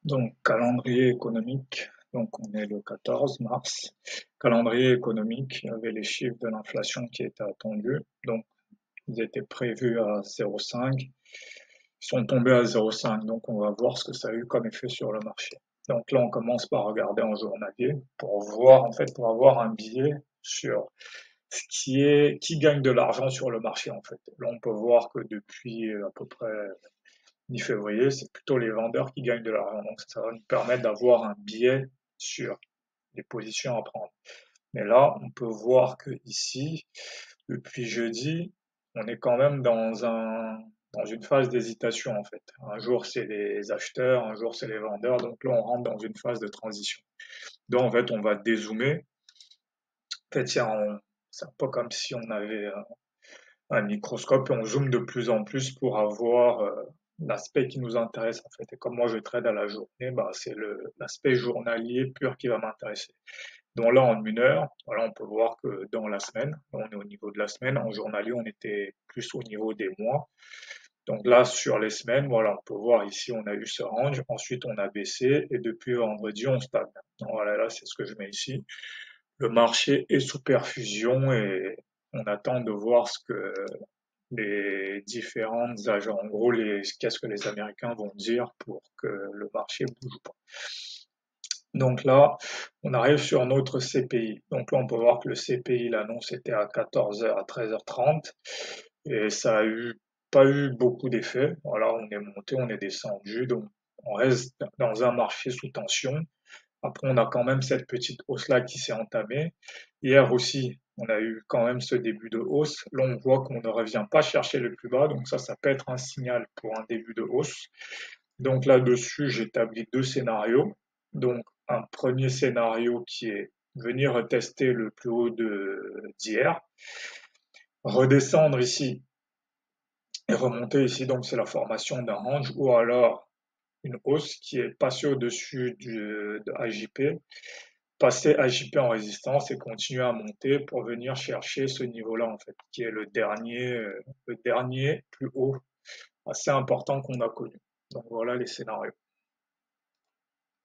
Donc, calendrier économique. Donc, on est le 14 mars. Calendrier économique, il y avait les chiffres de l'inflation qui étaient attendus. Donc, ils étaient prévus à 0,5. Ils sont tombés à 0,5. Donc, on va voir ce que ça a eu comme effet sur le marché. Donc là, on commence par regarder en journalier pour voir, en fait, pour avoir un biais sur ce qui gagne de l'argent sur le marché, en fait. Là, on peut voir que depuis à peu près mi-février, c'est plutôt les vendeurs qui gagnent de l'argent. Donc ça va nous permettre d'avoir un biais sur les positions à prendre. Mais là, on peut voir que ici, depuis jeudi, on est quand même dans une phase d'hésitation en fait. Un jour c'est les acheteurs, un jour c'est les vendeurs. Donc là, on rentre dans une phase de transition. Donc en fait, on va dézoomer. En fait, c'est un peu comme si on avait un microscope et on zoome de plus en plus pour avoir l'aspect qui nous intéresse en fait. Et comme moi je trade à la journée, bah, c'est l'aspect journalier pur qui va m'intéresser. Donc là en une heure, voilà, on peut voir que dans la semaine, on est au niveau de la semaine, en journalier on était plus au niveau des mois. Donc là sur les semaines, voilà, on peut voir ici on a eu ce range, ensuite on a baissé et depuis vendredi on stagne. Donc voilà, là c'est ce que je mets ici. Le marché est sous perfusion et on attend de voir ce que les différentes agents. En gros, qu'est-ce que les Américains vont dire pour que le marché bouge pas. Donc là, on arrive sur notre CPI. Donc là, on peut voir que le CPI, l'annonce était à 14h à 13h30 et ça a pas eu beaucoup d'effet. Voilà, on est monté, on est descendu, donc on reste dans un marché sous tension. Après, on a quand même cette petite hausse-là qui s'est entamée. Hier aussi, on a eu quand même ce début de hausse. Là, on voit qu'on ne revient pas chercher le plus bas. Donc ça peut être un signal pour un début de hausse. Donc là-dessus, j'établis deux scénarios. Donc un premier scénario qui est venir retester le plus haut d'hier, redescendre ici et remonter ici. Donc c'est la formation d'un range ou alors une hausse qui est passée au-dessus de AJP, passer AJP en résistance et continuer à monter pour venir chercher ce niveau-là, en fait, qui est le dernier plus haut assez important qu'on a connu. Donc voilà les scénarios.